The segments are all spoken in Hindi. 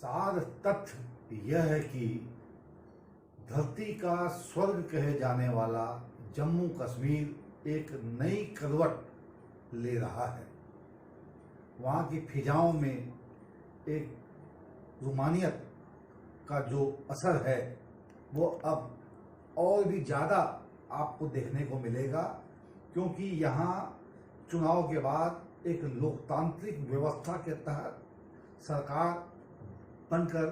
सार तथ्य यह है कि धरती का स्वर्ग कहे जाने वाला जम्मू कश्मीर एक नई करवट ले रहा है। वहाँ की फिजाओं में एक रूमानियत का जो असर है वो अब और भी ज़्यादा आपको देखने को मिलेगा, क्योंकि यहाँ चुनाव के बाद एक लोकतांत्रिक व्यवस्था के तहत सरकार बनकर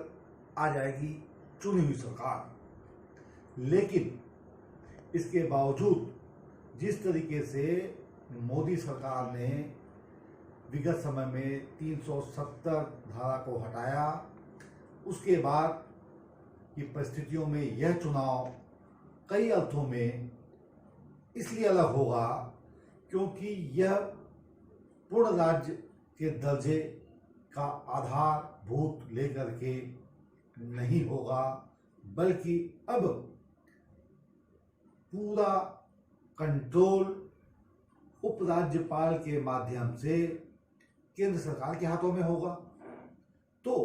आ जाएगी, चुनी हुई सरकार। लेकिन इसके बावजूद जिस तरीके से मोदी सरकार ने विगत समय में 370 धारा को हटाया, उसके बाद की परिस्थितियों में यह चुनाव कई अर्थों में इसलिए अलग होगा क्योंकि यह पूर्ण राज्य के दर्जे का आधारभूत लेकर के नहीं होगा, बल्कि अब पूरा कंट्रोल उपराज्यपाल के माध्यम से केंद्र सरकार के हाथों में होगा। तो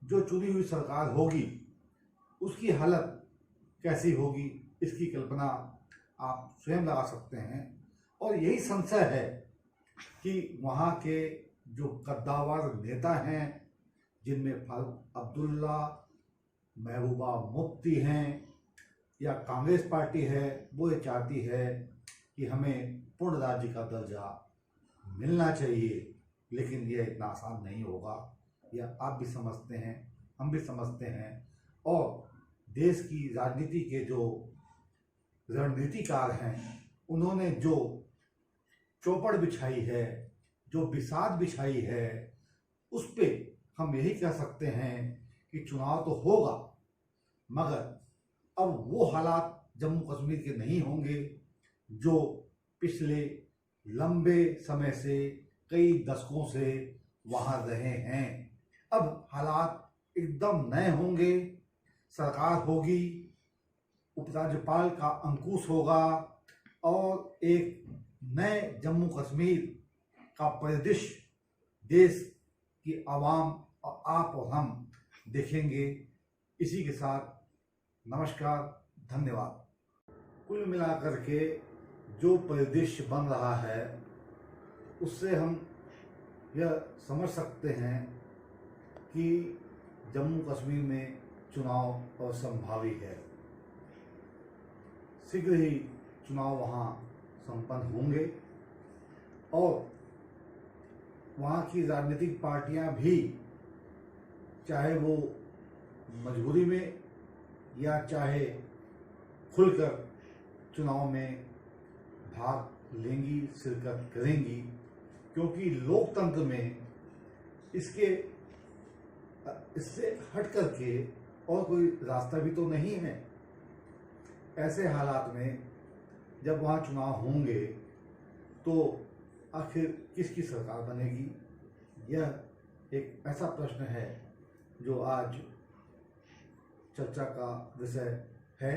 जो चुनी हुई सरकार होगी उसकी हालत कैसी होगी, इसकी कल्पना आप स्वयं लगा सकते हैं। और यही संशय है कि वहाँ के जो कद्दावर नेता हैं, जिनमें फारूक अब्दुल्ला, महबूबा मुफ्ती हैं या कांग्रेस पार्टी है, वो ये चाहती है कि हमें पूर्ण राज्य का दर्जा मिलना चाहिए। लेकिन यह इतना आसान नहीं होगा, यह आप भी समझते हैं, हम भी समझते हैं। और देश की राजनीति के जो रणनीतिकार हैं, उन्होंने जो चौपड़ बिछाई है, जो बिसात बिछाई है, उस पे हम यही कह सकते हैं कि चुनाव तो होगा, मगर अब वो हालात जम्मू कश्मीर के नहीं होंगे जो पिछले लंबे समय से, कई दशकों से वहाँ रहे हैं। अब हालात एकदम नए होंगे, सरकार होगी, उपराज्यपाल का अंकुश होगा और एक नए जम्मू कश्मीर का परिदृश्य देश की आवाम और आप और हम देखेंगे। इसी के साथ नमस्कार, धन्यवाद। कुल मिलाकर के जो परिदृश्य बन रहा है उससे हम यह समझ सकते हैं कि जम्मू कश्मीर में चुनाव असंभावी है। शीघ्र ही चुनाव वहाँ संपन्न होंगे और वहाँ की राजनीतिक पार्टियां भी, चाहे वो मजबूरी में या चाहे खुलकर चुनाव में भाग लेंगी, शिरकत करेंगी, क्योंकि लोकतंत्र में इससे हट करके और कोई रास्ता भी तो नहीं है। ऐसे हालात में जब वहाँ चुनाव होंगे तो आखिर किसकी सरकार बनेगी, यह एक ऐसा प्रश्न है जो आज चर्चा का विषय है।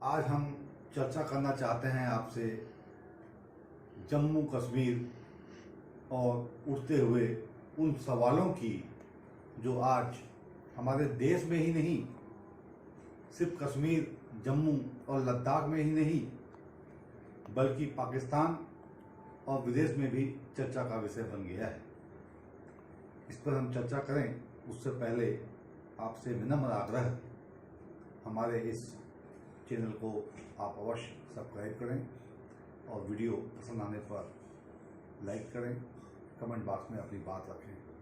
आज हम चर्चा करना चाहते हैं आपसे जम्मू कश्मीर और उठते हुए उन सवालों की जो आज हमारे देश में ही नहीं, सिर्फ कश्मीर, जम्मू और लद्दाख में ही नहीं, बल्कि पाकिस्तान और विदेश में भी चर्चा का विषय बन गया है। इस पर हम चर्चा करें उससे पहले आपसे विनम्र आग्रह, हमारे इस चैनल को आप अवश्य सब्सक्राइब करें और वीडियो पसंद आने पर लाइक करें, कमेंट बॉक्स में अपनी बात रखें।